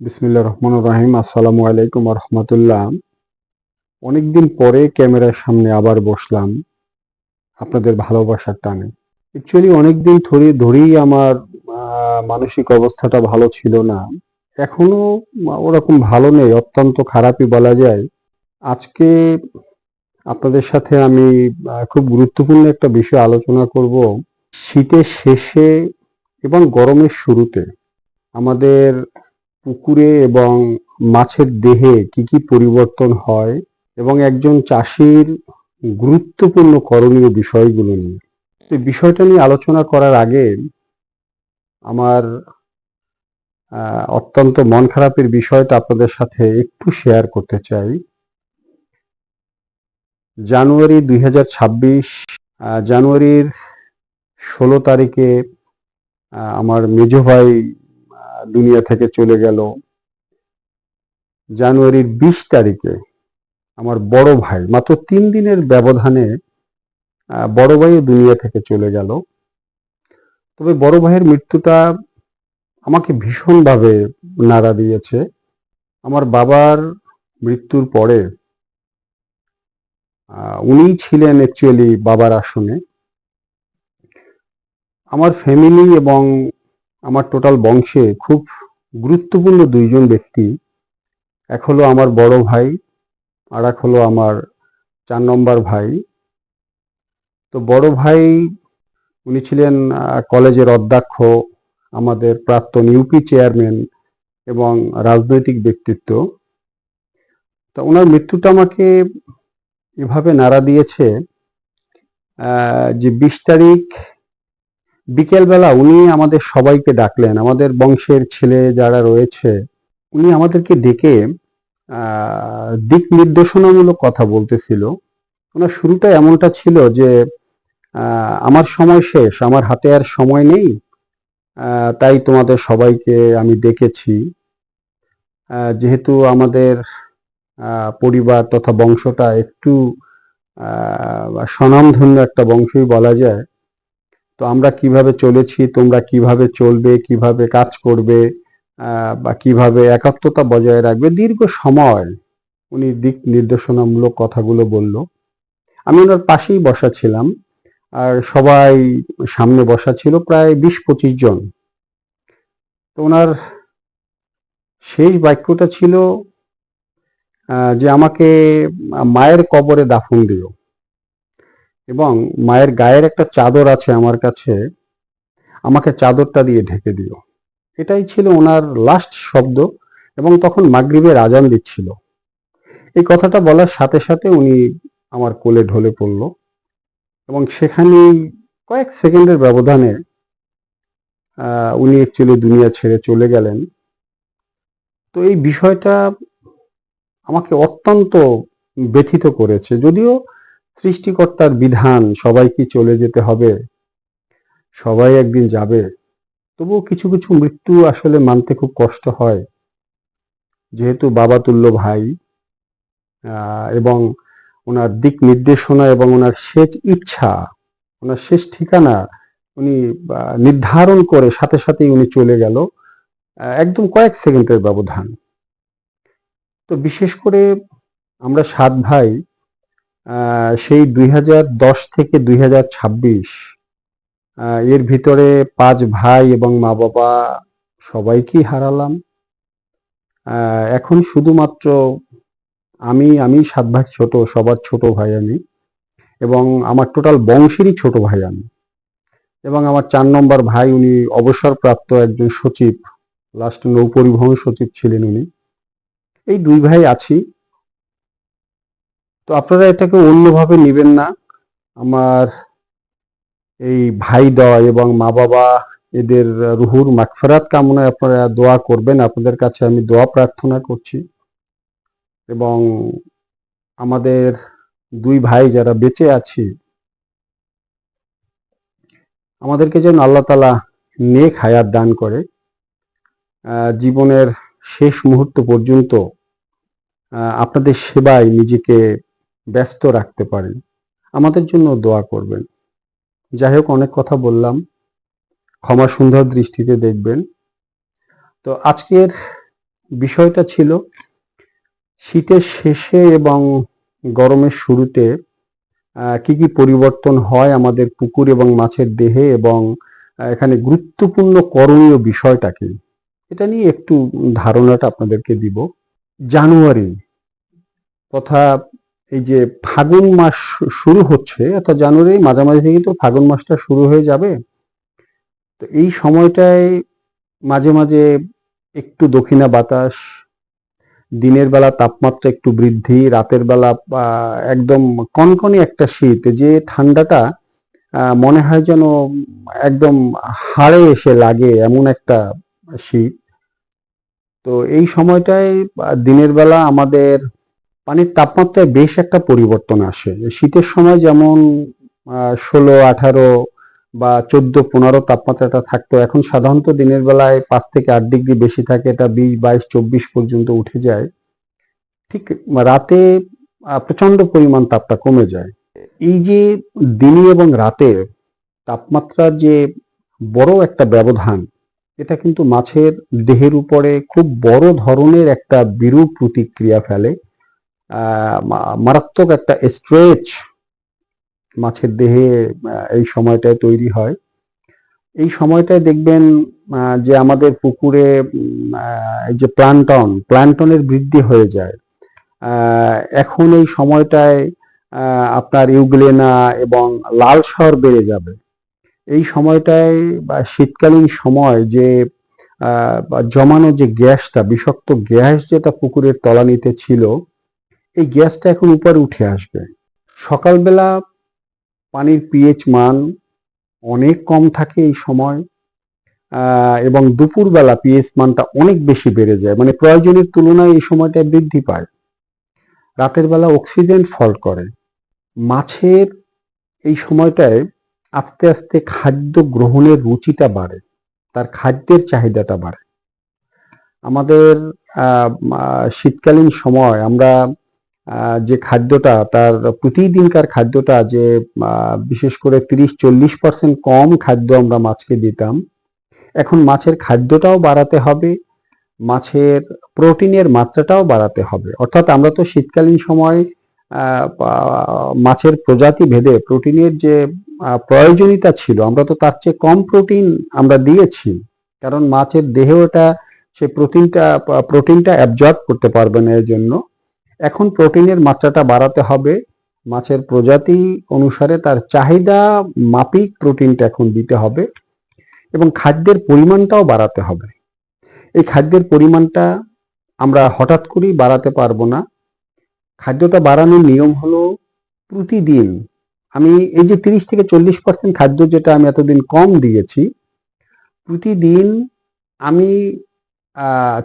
বিসমিল্লাহির রহমানির রহিম। আসসালামু আলাইকুম ওয়া রাহমাতুল্লাহ। অনেকদিন পরে ক্যামেরার সামনে আবার বসলাম আপনাদের ভালোবাসার টানে। অ্যাকচুয়ালি অনেকদিন ধরেই আমার মানসিক অবস্থাটা ভালো ছিল না। এখনো ওরকম ভালো নেই, অত্যন্ত খারাপই বলা যায়। আজকে আপনাদের সাথে আমি খুব গুরুত্বপূর্ণ একটা বিষয় আলোচনা করব। শীতের শেষে এবং গরমের শুরুতে আমাদের পুকুরে এবং মাছের দেহে কি কি পরিবর্তন হয় এবং একজন চাষির গুরুত্বপূর্ণ করণীয় বিষয়গুলো নিয়ে। এই বিষয়টা নিয়ে আলোচনা করার আগে আমার অত্যন্ত মন খারাপের বিষয়টা আপনাদের সাথে একটু শেয়ার করতে চাই। জানুয়ারি 2026, জানুয়ারির 16 তারিখে আমার মেজো ভাই দুনিয়া থেকে চলে গেল। জানুয়ারির 20 তারিখে আমার বড় ভাই, মাত্র 3 দিনের ব্যবধানে বড় ভাইও দুনিয়া থেকে চলে গেল। তবে বড় ভাইয়ের মৃত্যুটা আমাকে ভীষণভাবে নাড়া দিয়েছে। আমার বাবার মৃত্যুর পরে উনিই ছিলেন অ্যাকচুয়ালি বাবার আসনে। আমার ফ্যামিলি এবং আমার টোটাল বংশে খুব গুরুত্বপূর্ণ দুইজন ব্যক্তি, এক হলো আমার বড় ভাই আর এক হলো আমার 4 নম্বর ভাই। তো বড় ভাই উনি ছিলেন কলেজের অধ্যক্ষ, আমাদের প্রাক্তন ইউপি চেয়ারম্যান এবং রাজনৈতিক ব্যক্তিত্ব। তা ওনার মৃত্যুটা আমাকে এভাবে নাড়া দিয়েছে যে 20 তারিখ বিকেলবেলা উনি আমাদের সবাইকে ডাকলেন, আমাদের বংশের ছেলে যারা রয়েছে উনি আমাদেরকে ডেকে দিক নির্দেশনামূলক কথা বলতেছিল। ওনার শুরুটা এমনটা ছিল যে আমার সময় শেষ, আমার হাতে আর সময় নেই, তাই তোমাদের সবাইকে আমি ডেকেছি। যেহেতু আমাদের পরিবার তথা বংশটা একটু স্বনামধন্য একটা বংশই বলা যায়, তো আমরা কিভাবে চলেছি, তোমরা কিভাবে চলবে, কিভাবে কাজ করবে, বা কিভাবে একাত্মতা বজায় রাখবে, দীর্ঘ সময় উনি দিক নির্দেশনামূলক কথাগুলো বলল। আমি ওনার পাশেই বসা ছিলাম, আর সবাই সামনে বসা ছিল, প্রায় 20-25 জন। তো ওনার শেষ বাক্যটা ছিল যে আমাকে মায়ের কবরে দাফন দিও এবং মায়ের গায়ের একটা চাদর আছে আমার কাছে, আমাকে চাদরটা দিয়ে ঢেকে দিও। এটাই ছিল ওনার লাস্ট শব্দ এবং তখন মাগরিবের আজান দিচ্ছিল। এই কথাটা বলার সাথে সাথে উনি আমার কোলে ঢলে পড়ল এবং সেখানেই কয়েক সেকেন্ডের ব্যবধানে উনি অ্যাকচুয়ালি দুনিয়া ছেড়ে চলে গেলেন। তো এই বিষয়টা আমাকে অত্যন্ত ব্যথিত করেছে। যদিও সৃষ্টিকর্তার বিধান, সবাই কি চলে যেতে হবে, সবাই একদিন যাবে, তবুও কিছু কিছু মৃত্যু আসলে মানতে খুব কষ্ট হয়। যেহেতু বাবা তুল্য ভাই এবং ওনার দিক নির্দেশনা এবং ওনার শেষ ইচ্ছা, ওনার শেষ ঠিকানা উনি নির্ধারণ করে সাথে সাথেই উনি চলে গেল, একদম কয়েক সেকেন্ডের ব্যবধান। তো বিশেষ করে আমরা 7 ভাই, সেই 2010 থেকে 2026, এর ভিতরে 5 ভাই এবং মা বাবা সবাইকেই হারালাম। এখন শুধুমাত্র আমি 7 ভাই ছোট, সবার ছোট ভাই আমি, এবং আমার টোটাল বংশেরই ছোট ভাই আমি। এবং আমার 4 নম্বর ভাই, উনি অবসরপ্রাপ্ত একজন সচিব, লাস্ট নৌ পরিবহন সচিব ছিলেন উনি। এই 2 ভাই আছি। তো আপনারা এটাকে অন্যভাবে নেবেন না। আমার এই ভাইদ্বয় এবং মা বাবা, এদের রুহুর মাগফিরাত কামনায় আপনারা দোয়া করবেন। আপনাদের কাছে আমি দোয়া প্রার্থনা করছি এবং আমাদের 2 ভাই যারা বেঁচে আছি, আমাদেরকে যেন আল্লাহ তাআলা নেক হায়াত দান করে, জীবনের শেষ মুহূর্ত পর্যন্ত আপনাদের সেবায় নিজেকে ব্যস্ত রাখতে পারেন। আমাদের জন্য দোয়া করবেন। যাই হোক, অনেক কথা বললাম, ক্ষমা সুন্দর দৃষ্টিতে দেখবেন। তো আজকের বিষয়টা ছিল শীতের শেষে এবং গরমের শুরুতে কি কি পরিবর্তন হয় আমাদের পুকুর এবং মাছের দেহে, এবং এখানে গুরুত্বপূর্ণ করণীয় বিষয়টা কি, এটা নিয়ে একটু ধারণাটা আপনাদেরকে দিব। জানুয়ারি তথা এই যে ফাগুন মাস শুরু হচ্ছে, অর্থাৎ জানুয়ারি মাঝামাঝি থেকে তো ফাগুন মাসটা শুরু হয়ে যাবে। তো এই সময়টায় মাঝে মাঝে একটু দক্ষিণা বাতাস, দিনের বেলা তাপমাত্রা একটু বৃদ্ধি, রাতের বেলা একদম কনকনে একটা শীত, যে ঠান্ডাটা মনে হয় যেন একদম হাড়ে এসে লাগে, এমন একটা শীত। তো এই সময়টায় দিনের বেলা আমাদের পানির তাপমাত্রায় বেশ একটা পরিবর্তন আসে। শীতের সময় যেমন 16, 18 বা 14, 15 তাপমাত্রাটা থাকতো, এখন সাধারণত দিনের বেলায় 5 থেকে 8 ডিগ্রি বেশি থাকে, এটা 20, 22, 24 পর্যন্ত উঠে যায়। ঠিক রাতে প্রচন্ড পরিমাণ তাপটা কমে যায়। এই যে দিনে এবং রাতে তাপমাত্রার যে বড় একটা ব্যবধান, এটা কিন্তু মাছের দেহের উপরে খুব বড় ধরনের একটা বিরূপ প্রতিক্রিয়া ফেলে। মারাত্মক একটা স্ট্রেচ মাছের দেহে এই সময়টায় তৈরি হয়। এই সময়টায় দেখবেন যে আমাদের পুকুরে এই যে প্ল্যান্টনের বৃদ্ধি হয়ে যায়। এখন এই সময়টায় আপনার ইউগ্লেনা এবং লাল শর বেড়ে যাবে। এই সময়টায় বা শীতকালীন সময় যে জমানো যে গ্যাসটা, বিষাক্ত গ্যাস যেটা পুকুরের তলানিতে ছিল, এই গ্যাসটা এখন উপরে উঠে আসবে। সকালবেলা পানির পিএইচ মান অনেক কম থাকে এই সময়, এবং দুপুরবেলা পিএইচ মানটা অনেক বেশি বেড়ে যায়, মানে প্রয়োজনের তুলনায় এই সময়টা বৃদ্ধি পায়। রাতের বেলা অক্সিজেন ফল্ট করে। মাছের এই সময়টায় আস্তে আস্তে খাদ্য গ্রহণের রুচিটা বাড়ে, তার খাদ্যের চাহিদাটা বাড়ে। আমাদের শীতকালীন সময় আমরা যে খাদ্যটা, তার প্রতিদিনকার খাদ্যটা যে বিশেষ করে 30-40% কম খাদ্য আমরা মাছকে দিতাম, এখন মাছের খাদ্যটাও বাড়াতে হবে, মাছের প্রোটিনের মাত্রাটাও বাড়াতে হবে। অর্থাৎ আমরা তো শীতকালীন সময় মাছের প্রজাতি ভেদে প্রোটিনের যে প্রয়োজনীয়তা ছিল, আমরা তো তার চেয়ে কম প্রোটিন আমরা দিয়েছি, কারণ মাছের দেহেও এটা সে প্রোটিনটা অ্যাবজর্ব করতে পারবে না। এর জন্য এখন প্রোটিনের মাত্রাটা বাড়াতে হবে, মাছের প্রজাতি অনুসারে তার চাহিদা মাফিক প্রোটিনটা এখন দিতে হবে, এবং খাদ্যের পরিমাণটাও বাড়াতে হবে। এই খাদ্যের পরিমাণটা আমরা হঠাৎ করেই বাড়াতে পারবো না। খাদ্যটা বাড়ানোর নিয়ম হলো প্রতিদিন আমি এই যে 30 থেকে 40% খাদ্য যেটা আমি এতদিন কম দিয়েছি, প্রতিদিন আমি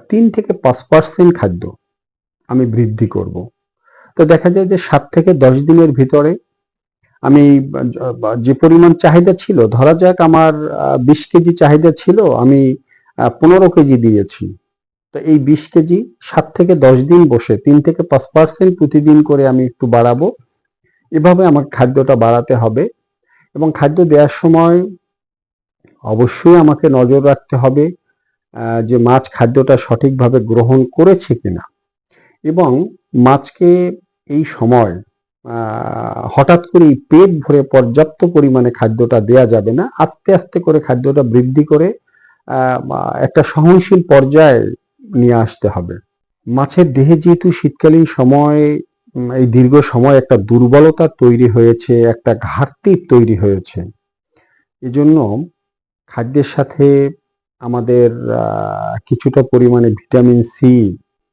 3 থেকে 5% খাদ্য আমি বৃদ্ধি করব। তো দেখা যায় যে 7 থেকে 10 দিনের ভিতরে আমি যে পরিমাণ চাহিদা ছিল, ধরা যাক আমার 20 কেজি চাহিদা ছিল, আমি 15 কেজি দিয়েছি। তো এই 20 কেজি 7 থেকে 10 দিন বসে 3 থেকে 5% প্রতিদিন করে আমি একটু বাড়াবো। এভাবে আমার খাদ্যটা বাড়াতে হবে, এবং খাদ্য দেওয়ার সময় অবশ্যই আমাকে নজর রাখতে হবে যে মাছ খাদ্যটা সঠিকভাবে গ্রহণ করেছে কিনা, এবং মাছকে এই সময় হঠাৎ করেই পেট ভরে পর্যাপ্ত পরিমাণে খাদ্যটা দেয়া যাবে না। আস্তে আস্তে করে খাদ্যটা বৃদ্ধি করে একটা সহনশীল পর্যায়ে নিয়ে আসতে হবে। মাছের দেহে যেহেতু শীতকালীন সময় এই দীর্ঘ সময় একটা দুর্বলতা তৈরি হয়েছে, একটা ঘাটতি তৈরি হয়েছে, এজন্য খাদ্যের সাথে আমাদের কিছুটা পরিমাণে ভিটামিন সি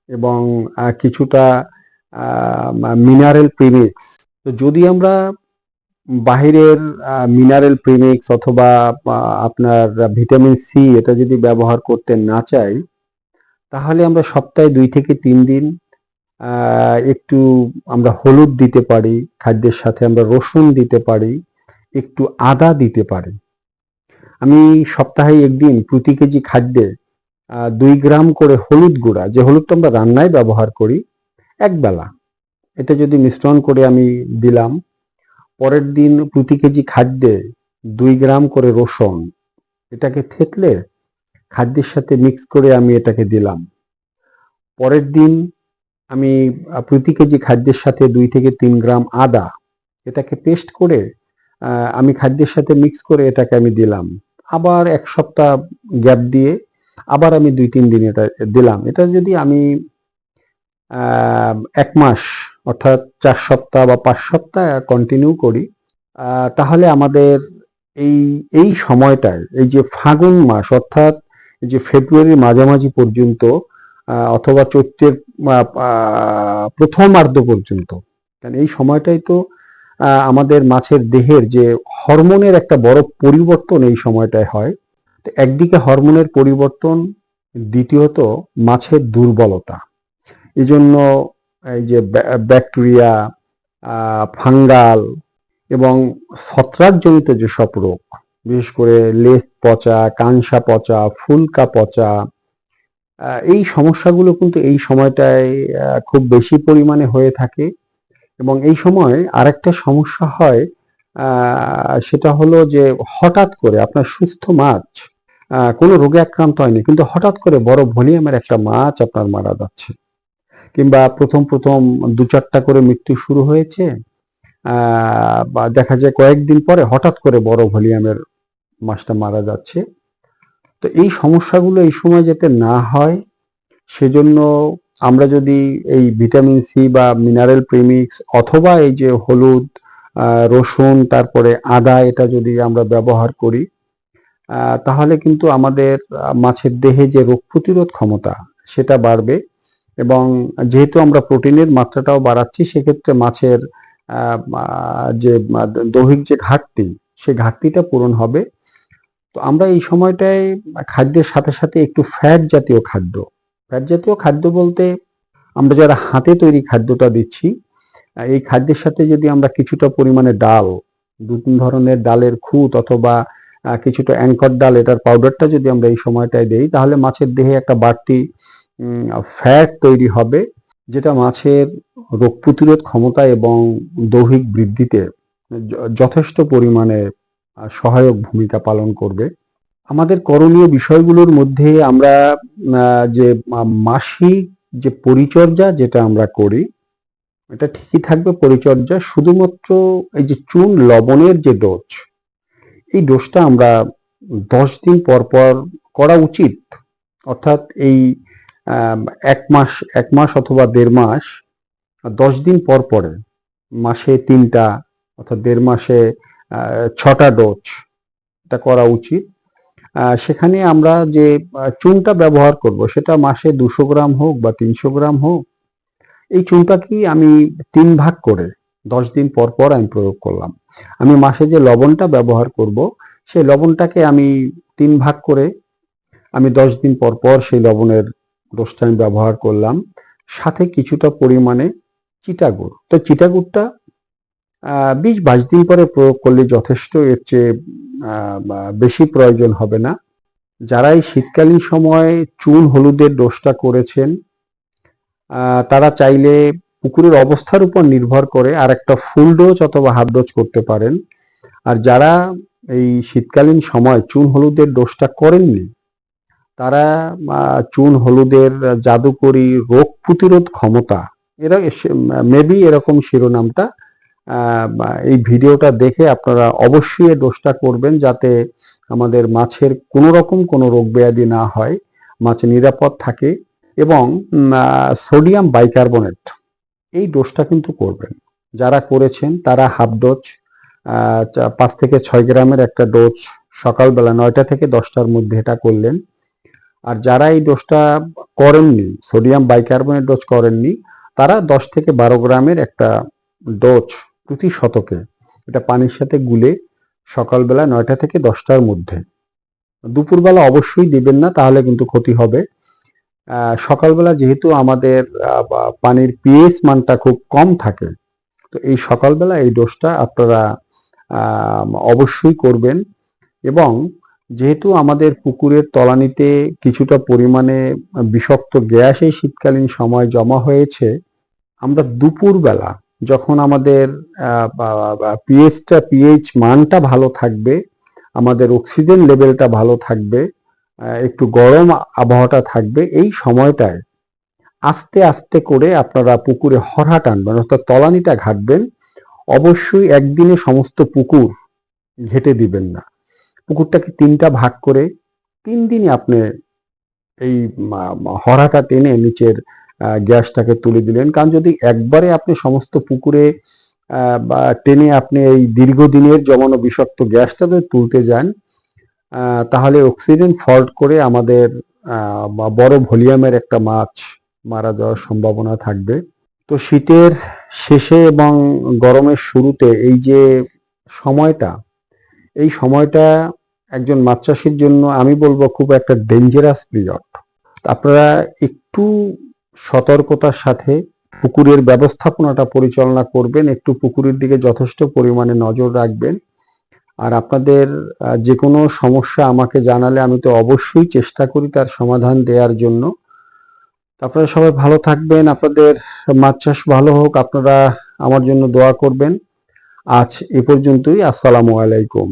এবং কিছুটা মিনারেল প্রিমিক্স, তো যদি আমরা বাহিরের মিনারেল প্রিমিক্স অথবা আপনার ভিটামিন সি এটা যদি ব্যবহার করতে না চাই, তাহলে আমরা সপ্তাহে 2 থেকে 3 দিন একটু আমরা হলুদ দিতে পারি, খাদ্যের সাথে আমরা রসুন দিতে পারি, একটু আদা দিতে পারি। আমি সপ্তাহে একদিন প্রতি কেজি খাদ্যে 2 গ্রাম করে হলুদ গুঁড়া, যে হলুদটা আমরা রান্নায় ব্যবহার করি, একবেলা এটা যদি মিশ্রণ করে আমি দিলাম, পরের দিন প্রতি কেজি খাদ্যে 2 গ্রাম করে রসুন, এটাকে থেতলে খাদ্যের সাথে মিক্স করে আমি এটাকে দিলাম। পরের দিন আমি প্রতি কেজি খাদ্যের সাথে 2 থেকে 3 গ্রাম আদা এটাকে পেস্ট করে আমি খাদ্যের সাথে মিক্স করে এটাকে আমি দিলাম। আবার 1 সপ্তাহ গ্যাপ দিয়ে আবার আমি 2-3 দিন এটা দিলাম। এটা যদি আমি 1 মাস অর্থাৎ 4 সপ্তাহ বা 5 সপ্তাহ কন্টিনিউ করি, তাহলে আমাদের এই এই সময়টায় এই যে ফাগুন মাস অর্থাৎ এই যে ফেব্রুয়ারির মাঝামাঝি পর্যন্ত অথবা চৈত্রের প্রথমার্ধ পর্যন্ত, কারণ এই সময়টাই তো আমাদের মাছের দেহের যে হরমোনের একটা বড় পরিবর্তন এই সময়টায় হয়। তো একদিকে হরমোনের পরিবর্তন, দ্বিতীয়ত মাছের দুর্বলতা। এই জন্য এই যে ব্যাকটেরিয়া, ফাঙ্গাল এবং ছত্রাকজনিত যেসব রোগ, বিশেষ করে লেজ পচা, কাঁসা পচা, ফুলকা পচা, এই সমস্যাগুলো কিন্তু এই সময়টায় খুব বেশি পরিমাণে হয়ে থাকে। এবং এই সময় আরেকটা সমস্যা হয়, সেটা হলো যে হঠাৎ করে আপনার সুস্থ মাছ কোনো রোগে আক্রান্ত হয়নি, কিন্তু হঠাৎ করে বড় ভলিউমের একটা মাছ আপনার মারা যাচ্ছে, কিংবা প্রথম প্রথম 2-4টা করে মৃত্যু শুরু হয়েছে, বা দেখা যায় কয়েকদিন পরে হঠাৎ করে বড় ভলিউমের মাছটা মারা যাচ্ছে। তো এই সমস্যাগুলো এই সময় যাতে না হয়, সেজন্য আমরা যদি এই ভিটামিন সি বা মিনারেল প্রিমিক্স অথবা এই যে হলুদ, রসুন, তারপরে আদা, এটা যদি আমরা ব্যবহার করি, তাহলে কিন্তু আমাদের মাছের দেহে যে রোগ প্রতিরোধ ক্ষমতা সেটা বাড়বে। এবং যেহেতু আমরা প্রোটিনের মাত্রাটাও বাড়াচ্ছি, সেক্ষেত্রে মাছের যে দৈহিক যে ঘাটতি, সেই ঘাটতিটা পূরণ হবে। তো আমরা এই সময়টায় খাদ্যের সাথে সাথে একটু ফ্যাট জাতীয় খাদ্য বলতে আমরা যারা হাতে তৈরি খাদ্যটা দিচ্ছি, এই খাদ্যের সাথে যদি আমরা কিছুটা পরিমাণে ডাল, 2-3 ধরনের ডালের খুদ অথবা কিছুটা অ্যাঙ্কর ডাল, এটার পাউডারটা যদি আমরা এই সময়টায় দেই, তাহলে মাছের দেহে একটা বাড়তি ফ্যাট তৈরি হবে, যেটা মাছের রোগ প্রতিরোধ ক্ষমতা এবং দৈহিক বৃদ্ধিতে যথেষ্ট পরিমাণে সহায়ক ভূমিকা পালন করবে। আমাদের করণীয় বিষয়গুলোর মধ্যে আমরা যে মাসিক যে পরিচর্যা যেটা আমরা করি, এটা ঠিকই থাকবে পরিচর্যা, শুধুমাত্র এই যে চুন লবণের যে ডোজ, এই ডোজটা আমরা 10 দিন পর পর করা উচিত। অর্থাৎ এই 1 মাস অথবা 1.5 মাস, 10 দিন পর পরে, মাসে 3টা অর্থাৎ 1.5 মাসে 6টা ডোজ এটা করা উচিত। সেখানে আমরা যে চুনটা ব্যবহার করব, সেটা মাসে 200 গ্রাম হোক বা 300 গ্রাম হোক, এই চুনটাকে আমি 3 ভাগ করে 10 দিন পর পর আমি প্রয়োগ করলাম। আমি মাসে যে লবণটা ব্যবহার করব, সেই লবণটাকে আমি 3 ভাগ করে আমি 10 দিন পর পর সেই লবণের ডোজটা আমি ব্যবহার করলাম, সাথে কিছুটা পরিমাণে চিটাগুড়। তো চিটাগুড়টা 20-22 দিন পরে প্রয়োগ করলে যথেষ্ট, এর চেয়ে বেশি প্রয়োজন হবে না। যারা এই শীতকালীন সময়ে চুন হলুদের ডোজটা করেছেন, তারা চাইলে পুকুরের অবস্থার উপর নির্ভর করে আর একটা ফুল ডোজ অথবা হাফ ডোজ করতে পারেন। আর যারা এই শীতকালীন সময় চুন হলুদের ডোজটা করেননি, তারা চুন হলুদের জাদুকরী রোগ প্রতিরোধ ক্ষমতা, এরা মেবি এরকম শিরোনামটা, এই ভিডিওটা দেখে আপনারা অবশ্যই এই ডোজটা করবেন, যাতে আমাদের মাছের কোনো রকম কোনো রোগ ব্যাধি না হয়, মাছ নিরাপদ থাকে। এবং সোডিয়াম বাইকার্বনেট, এই ডোজটা কিন্তু করবেন। যারা করেছেন তারা হাফ ডোজ, 5 থেকে 6 গ্রামের একটা ডোজ সকালবেলা 9টা থেকে 10টার মধ্যে এটা করলেন। আর যারা এই ডোজটা করেননি, সোডিয়াম বাইকার্বনেট ডোজ করেননি, তারা 10 থেকে 12 গ্রামের একটা ডোজ প্রতি শতকে এটা পানির সাথে গুলে সকালবেলা 9টা থেকে 10টার মধ্যে, দুপুরবেলা অবশ্যই দিবেন না, তাহলে কিন্তু ক্ষতি হবে। সকালবেলা যেহেতু আমাদের পানির পিএইচ মানটা খুব কম থাকে, তো এই সকালবেলা এই ডোজটা আপনারা অবশ্যই করবেন। এবং যেহেতু আমাদের পুকুরের তলানিতে কিছুটা পরিমাণে বিষাক্ত গ্যাস এই শীতকালীন সময় জমা হয়েছে, আমরা দুপুরবেলা যখন আমাদের পিএইচ মানটা ভালো থাকবে, আমাদের অক্সিজেন লেভেলটা ভালো থাকবে, একটু গরম আবহাওয়াটা থাকবে, এই সময়টায় আস্তে আস্তে করে আপনারা পুকুরে হরহা টানবেন, অর্থাৎ তলানিটা ঘাটবেন। অবশ্যই একদিনে সমস্ত পুকুর ঘেটে দিবেন না। পুকুরটাকে 3টা ভাগ করে 3 দিনই আপনি এই হরাটা টেনে নিচের গ্যাসটাকে তুলে দিলেন। কারণ যদি একবারে আপনি সমস্ত পুকুরে বা টেনে আপনি এই দীর্ঘদিনের জমানো বিষাক্ত গ্যাসটা যদি তুলতে যান, তাহলে অক্সিজেন ফল্ট করে আমাদের বড় ভলিউমের একটা মাছ মারা যাওয়ার সম্ভাবনা থাকবে। তো শীতের শেষে এবং গরমের শুরুতে এই যে সময়টা, এই সময়টা একজন মাছ চাষির জন্য আমি বলবো খুব একটা ডেঞ্জারাস পিরিয়ড। আপনারা একটু সতর্কতার সাথে পুকুরের ব্যবস্থাপনাটা পরিচালনা করবেন, একটু পুকুরের দিকে যথেষ্ট পরিমাণে নজর রাখবেন। আর আপনাদের যে কোনো সমস্যা আমাকে জানালে আমি তো অবশ্যই চেষ্টা করি তার সমাধান দেওয়ার জন্য। আপনারা সবাই ভালো থাকবেন, আপনাদের মাছ চাষ ভালো হোক, আপনারা আমার জন্য দোয়া করবেন। আজ এ পর্যন্তই। আসসালামু আলাইকুম।